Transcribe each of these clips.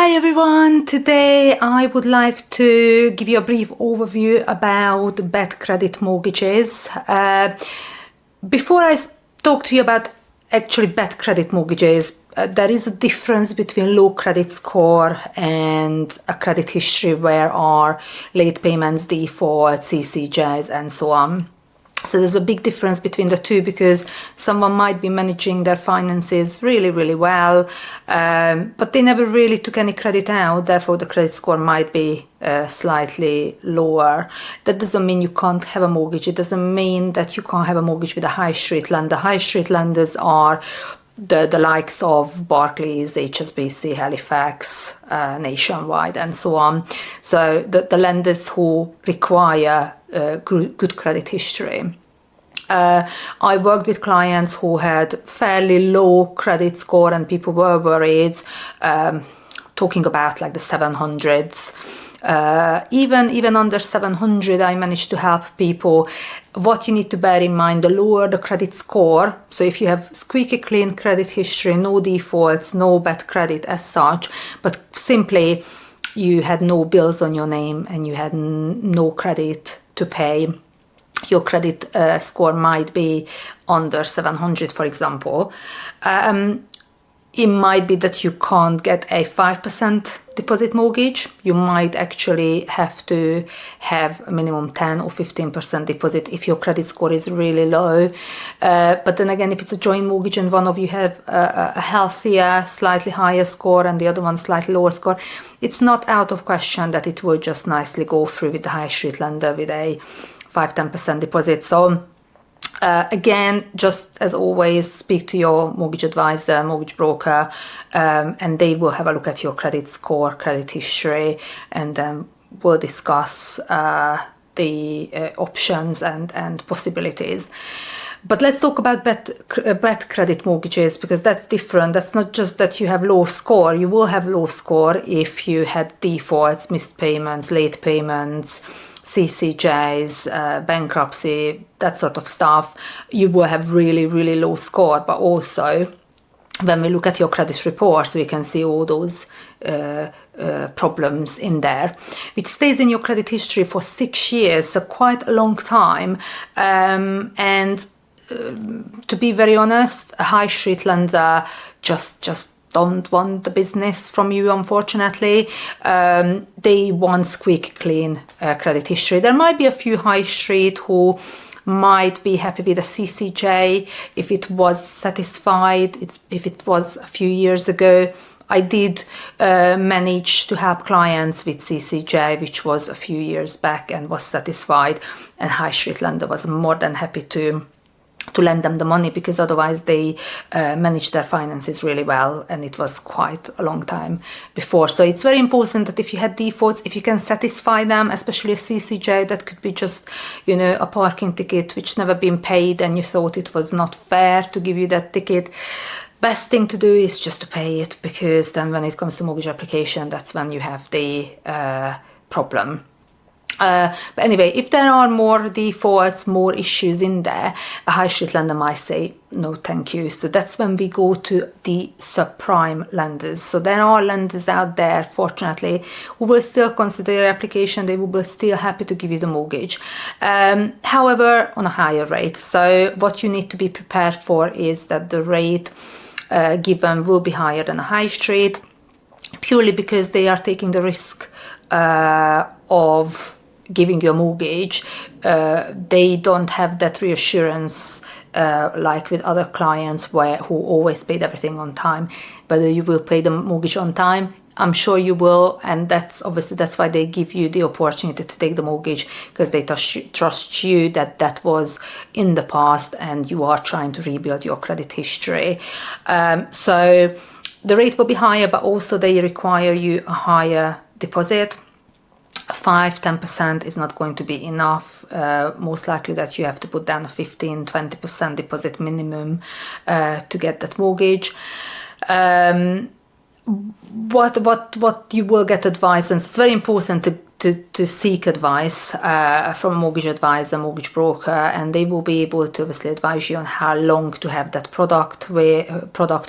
Hi everyone, today I would like to give you a brief overview about bad credit mortgages. Before I talk to you about actually bad credit mortgages, there is a difference between low credit score and a credit history where are late payments, default, CCJS and so on. So there's a big difference between the two because someone might be managing their finances really, really well, but they never really took any credit out. Therefore, the credit score might be slightly lower. That doesn't mean you can't have a mortgage. It doesn't mean that you can't have a mortgage with a high street lender. High street lenders are the likes of Barclays, HSBC, Halifax, Nationwide, and so on. So the lenders who require good credit history. I worked with clients who had fairly low credit score and people were worried, talking about like the 700s. Even under 700, I managed to help people. What you need to bear in mind, the lower the credit score, so if you have squeaky clean credit history, no defaults, no bad credit as such, but simply you had no bills on your name and you had no credit to pay, your credit score might be under 700, for example. It might be that you can't get a 5% deposit mortgage. You might actually have to have a minimum 10 or 15% deposit if your credit score is really low. But then again, if it's a joint mortgage and one of you have a healthier, slightly higher score and the other one slightly lower score, it's not out of question that it will just nicely go through with the high street lender with a 5-10% deposit. So again, just as always, speak to your mortgage advisor, mortgage broker, and they will have a look at your credit score, credit history, and then we'll discuss the options and possibilities. But let's talk about bad credit mortgages, because that's different. That's not just that you have low score. You will have low score if you had defaults, missed payments, late payments, CCJS, bankruptcy, that sort of stuff. You will have really, really low score. But also, when we look at your credit reports, we can see all those problems in there, which stays in your credit history for 6 years, so quite a long time. And to be very honest, a high street lender just don't want the business from you, unfortunately. They want squeaky clean credit history. There might be a few high street who might be happy with a CCJ if it was satisfied, if it was a few years ago. I did manage to help clients with CCJ, which was a few years back and was satisfied, and high street lender was more than happy to lend them the money, because otherwise they manage their finances really well, and it was quite a long time before. So it's very important that if you had defaults, if you can satisfy them, especially a CCJ, that could be just, you know, a parking ticket which never been paid and you thought it was not fair to give you that ticket. Best thing to do is just to pay it, because then when it comes to mortgage application, that's when you have the problem. But anyway, if there are more defaults, more issues in there, a high street lender might say, no, thank you. So that's when we go to the subprime lenders. So there are lenders out there, fortunately, who will still consider your application. They will be still happy to give you the mortgage. However, on a higher rate. So what you need to be prepared for is that the rate given will be higher than a high street, purely because they are taking the risk of giving you a mortgage. They don't have that reassurance like with other clients who always paid everything on time. Whether you will pay the mortgage on time, I'm sure you will, and that's why they give you the opportunity to take the mortgage, because they trust you that was in the past and you are trying to rebuild your credit history. So the rate will be higher, but also they require you a higher deposit. 5-10% is not going to be enough. Most likely that you have to put down a 15-20% deposit minimum to get that mortgage. What you will get advice, and it's very important to seek advice from a mortgage advisor, mortgage broker, and they will be able to obviously advise you on how long to have that product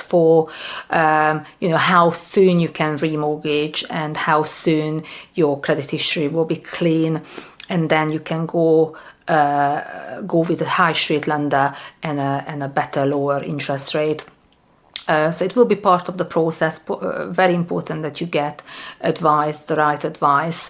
for, how soon you can remortgage and how soon your credit history will be clean, and then you can go with a high street lender and a better, lower interest rate. So it will be part of the process. Very important that you get advice, the right advice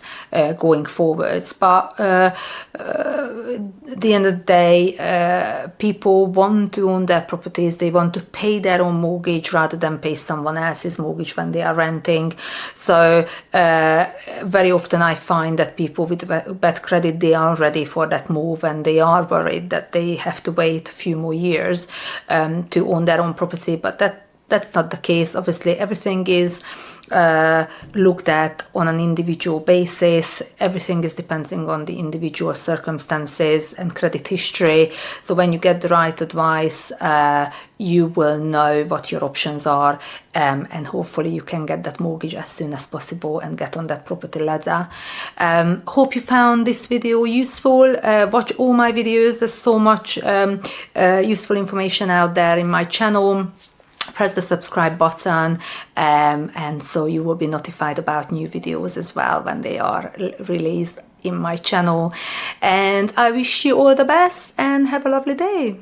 going forwards. But at the end of the day, people want to own their properties. They want to pay their own mortgage rather than pay someone else's mortgage when they are renting. So very often I find that people with bad credit, they are ready for that move, and they are worried that they have to wait a few more years to own their own property. But that's not the case. Obviously, everything is looked at on an individual basis. Everything is depending on the individual circumstances and credit history. So when you get the right advice, you will know what your options are, and hopefully you can get that mortgage as soon as possible and get on that property ladder. Hope you found this video useful. Watch all my videos. There's so much useful information out there in my channel. Press the subscribe button, and so you will be notified about new videos as well when they are released in my channel. And I wish you all the best and have a lovely day.